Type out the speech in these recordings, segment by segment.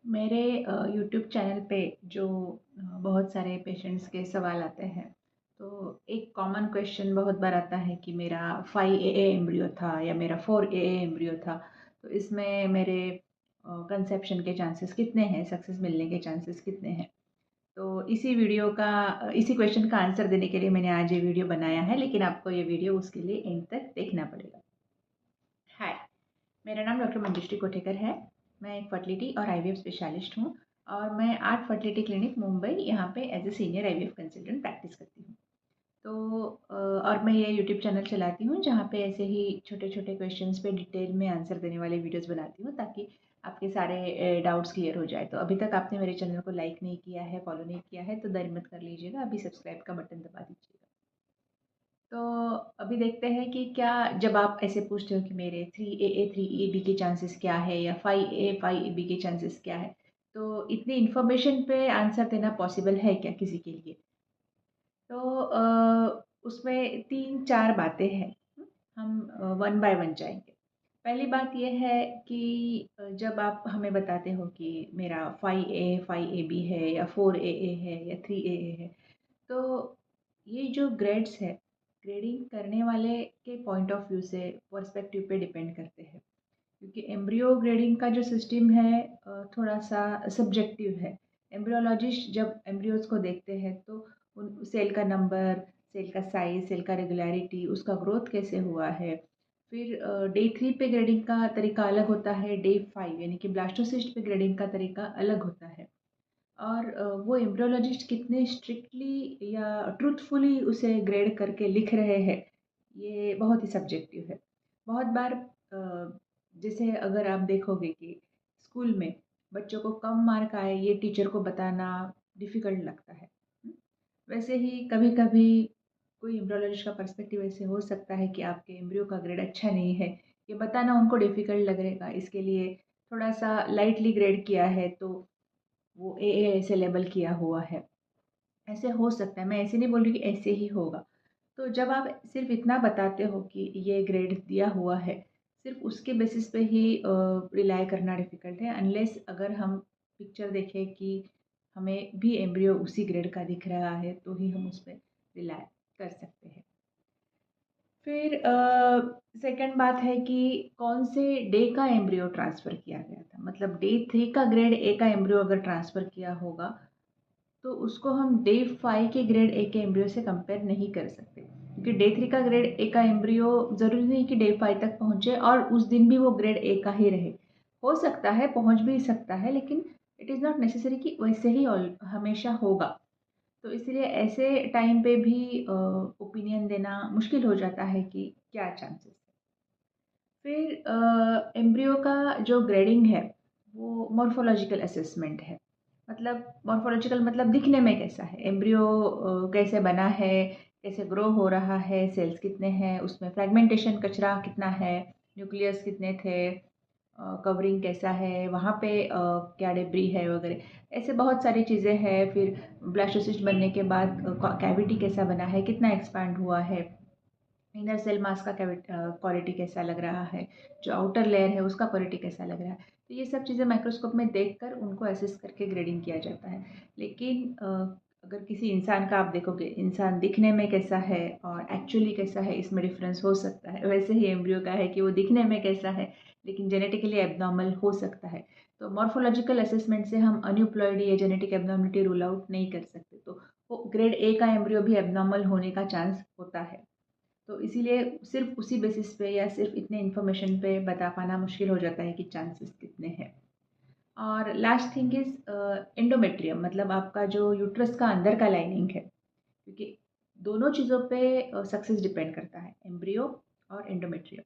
मेरे YouTube channel पे जो बहुत सारे पेशेंट्स के सवाल आते हैं, तो एक कॉमन क्वेश्चन बहुत बार आता है कि मेरा 5AA एम्ब्रियो था या मेरा 4AA एम्ब्रियो था। तो इसमें मेरे कंसेप्शन के चांसेस कितने हैं, सक्सेस मिलने के चांसेस कितने हैं। तो इसी क्वेश्चन का आंसर देने के लिए मैंने आज ये वीडियो बनाया है, लेकिन आपको ये वीडियो उसके लिए एंड तक देखना पड़ेगा। हाय, मेरा नाम डॉक्टर मंजुश्री कोठेकर है। मैं एक फर्टिलिटी और आईवीएफ स्पेशलिस्ट हूँ और मैं आर्ट फर्टिलिटी क्लिनिक मुंबई यहाँ पे as a senior IVF consultant practice करती हूँ। तो और मैं ये यूट्यूब चैनल चलाती हूँ जहाँ पे ऐसे ही छोटे छोटे क्वेश्चंस पे डिटेल में आंसर देने वाले वीडियोस बनाती हूँ, ताकि आपके सारे डाउट्स क्लियर हो जाए। तो अभी तक आपने मेरे चैनल को लाइक नहीं किया है, फॉलो नहीं किया है, तो देर मत कर लीजिएगा, अभी सब्सक्राइब का बटन दबा दीजिएगा। तो अभी देखते हैं कि क्या, जब आप ऐसे पूछते हो कि मेरे 3AA 3AB के चांसेस क्या है या 5A 5AB के चांसेस क्या है, तो इतनी इन्फॉर्मेशन पे आंसर देना पॉसिबल है क्या किसी के लिए? तो उसमें 3-4 बातें हैं। हम वन बाय वन जाएंगे। पहली बात यह है कि जब आप हमें बताते हो कि मेरा 5A है या 4AA है या 3AA है, तो ये जो ग्रेड्स है, ग्रेडिंग करने वाले के पॉइंट ऑफ व्यू से, पर्सपेक्टिव पे डिपेंड करते हैं। क्योंकि एम्ब्रियो ग्रेडिंग का जो सिस्टम है थोड़ा सा सब्जेक्टिव है। एम्ब्रियोलॉजिस्ट जब एम्ब्रियोज को देखते हैं तो उन सेल का नंबर, सेल का साइज, सेल का रेगुलरिटी, उसका ग्रोथ कैसे हुआ है। फिर डे 3 पे ग्रेडिंग का तरीका अलग होता है, डे 5 यानी कि ब्लास्टोसिस्ट पे ग्रेडिंग का तरीका अलग होता है। और वो एम्ब्रियोलॉजिस्ट कितने स्ट्रिक्टली या ट्रूथफुली उसे ग्रेड करके लिख रहे हैं, ये बहुत ही सब्जेक्टिव है। बहुत बार जैसे अगर आप देखोगे कि स्कूल में बच्चों को कम मार्क आए, ये टीचर को बताना डिफ़िकल्ट लगता है। वैसे ही कभी-कभी कोई एम्ब्रियोलॉजिस्ट का पर्सपेक्टिव ऐसे हो सकता है कि आपके एम्ब्रियो का ग्रेड अच्छा नहीं है, ये बताना उनको डिफ़िकल्ट लगेगा। इसके लिए थोड़ा-सा लाइटली ग्रेड किया है, तो वो ए ऐसे लेबल किया हुआ है। ऐसे हो सकता है, मैं ऐसे नहीं बोल रही कि ऐसे ही होगा। तो जब आप सिर्फ इतना बताते हो कि ये ग्रेड दिया हुआ है, सिर्फ उसके बेसिस पे ही रिलाय करना डिफ़िकल्ट है, अनलेस अगर हम पिक्चर देखें कि हमें भी एम्ब्रियो उसी ग्रेड का दिख रहा है, तो ही हम उस पे रिलाय कर सकते हैं। फिर सेकंड बात है कि कौन से डे का एम्ब्रियो ट्रांसफ़र किया गया था। मतलब डे 3 का ग्रेड ए का एम्ब्रियो अगर ट्रांसफ़र किया होगा, तो उसको हम डे 5 के ग्रेड ए के एम्ब्रियो से कंपेयर नहीं कर सकते, क्योंकि डे 3 का ग्रेड ए का एम्ब्रियो ज़रूरी नहीं कि डे 5 तक पहुँचे और उस दिन भी वो ग्रेड ए का ही रहे। हो सकता है, पहुँच भी सकता है, लेकिन इट इज़ नॉट नेसेसरी कि वैसे ही हमेशा होगा। तो इसलिए ऐसे टाइम पे भी ओपिनियन देना मुश्किल हो जाता है कि क्या चांसेस है। फिर एम्ब्रियो का जो ग्रेडिंग है, वो मॉर्फोलॉजिकल असेसमेंट है। मतलब मॉर्फोलॉजिकल मतलब दिखने में कैसा है एम्ब्रियो, कैसे बना है, कैसे ग्रो हो रहा है, सेल्स कितने हैं, उसमें फ्रेगमेंटेशन कचरा कितना है, न्यूक्लियस कितने थे, कवरिंग कैसा है, वहाँ पे क्या डेब्री है वगैरह। ऐसे बहुत सारी चीज़ें हैं। फिर ब्लास्टोसिस्ट बनने के बाद कैविटी कैसा बना है, कितना एक्सपैंड हुआ है, इनर सेल मास का क्वालिटी कैसा लग रहा है, जो आउटर लेयर है उसका क्वालिटी कैसा लग रहा है। तो ये सब चीज़ें माइक्रोस्कोप में देखकर उनको असेस करके ग्रेडिंग किया जाता है। लेकिन अगर किसी इंसान का आप देखोगे, इंसान दिखने में कैसा है और एक्चुअली कैसा है, इसमें डिफरेंस हो सकता है। वैसे ही एम्ब्रियो का है कि वो दिखने में कैसा है, लेकिन जेनेटिकली एबनॉर्मल हो सकता है। तो मॉर्फोलॉजिकल असेसमेंट से हम अनयूप्लॉइडी या जेनेटिक एबनॉर्मलिटी रूल आउट नहीं कर सकते। तो वो ग्रेड ए का एम्ब्रियो भी एबनॉर्मल होने का चांस होता है। तो इसीलिए सिर्फ उसी बेसिस पे या सिर्फ इतने इन्फॉर्मेशन पे बता पाना मुश्किल हो जाता है कि चांसेस कितने हैं। और लास्ट थिंग इज एंडोमेट्रियम, मतलब आपका जो यूट्रस का अंदर का लाइनिंग है, क्योंकि दोनों चीज़ों पे सक्सेस डिपेंड करता है, एम्ब्रियो और एंडोमेट्रियम।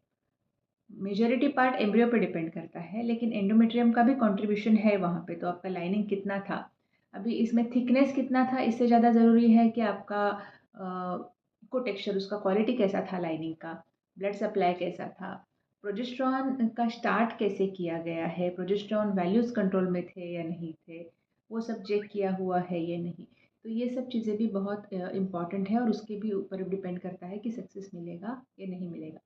मेजॉरिटी पार्ट एम्ब्रियो पे डिपेंड करता है, लेकिन एंडोमेट्रियम का भी कंट्रीब्यूशन है वहाँ पे। तो आपका लाइनिंग कितना था, अभी इसमें थिकनेस कितना था, इससे ज़्यादा ज़रूरी है कि आपका को टेक्सचर, उसका क्वालिटी कैसा था लाइनिंग का, ब्लड सप्लाई कैसा था, प्रोजेस्टेरॉन का स्टार्ट कैसे किया गया है, प्रोजेस्टेरॉन वैल्यूज़ कंट्रोल में थे या नहीं थे, वो सब चेक किया हुआ है या नहीं। तो ये सब चीज़ें भी बहुत इम्पॉर्टेंट है और उसके भी ऊपर डिपेंड करता है कि सक्सेस मिलेगा या नहीं मिलेगा।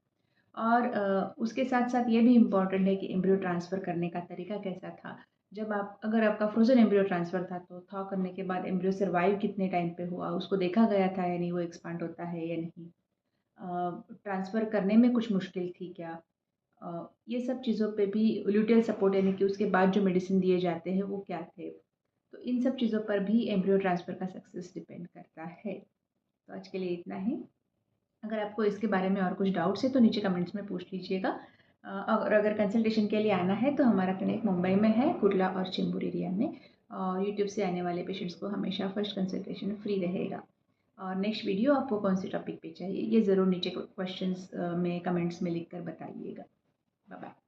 और उसके साथ साथ ये भी इम्पॉर्टेंट है कि एम्ब्रियो ट्रांसफ़र करने का तरीका कैसा था। अगर आपका फ्रोजन एम्ब्रियो ट्रांसफ़र था तो थॉ करने के बाद एम्ब्रियो सर्वाइव कितने टाइम पे हुआ, उसको देखा गया था या नहीं, वो एक्सपांड होता है या नहीं, ट्रांसफ़र करने में कुछ मुश्किल थी क्या, ये सब चीज़ों पे भी ल्यूटेल सपोर्ट यानी कि उसके बाद जो मेडिसिन दिए जाते हैं वो क्या थे। तो इन सब चीज़ों पर भी एम्ब्रियो ट्रांसफ़र का सक्सेस डिपेंड करता है। तो आज के लिए इतना ही। अगर आपको इसके बारे में और कुछ डाउट्स है तो नीचे कमेंट्स में पूछ लीजिएगा। और अगर कंसल्टेशन के लिए आना है तो हमारा क्लिनिक मुंबई में है, कुर्ला और चेंबूर एरिया में। और यूट्यूब से आने वाले पेशेंट्स को हमेशा फर्स्ट कंसल्टेशन फ्री रहेगा। और नेक्स्ट वीडियो आपको कौन से टॉपिक पे चाहिए ये ज़रूर नीचे क्वेश्चंस में कमेंट्स में लिख कर बताइएगा। Bye bye.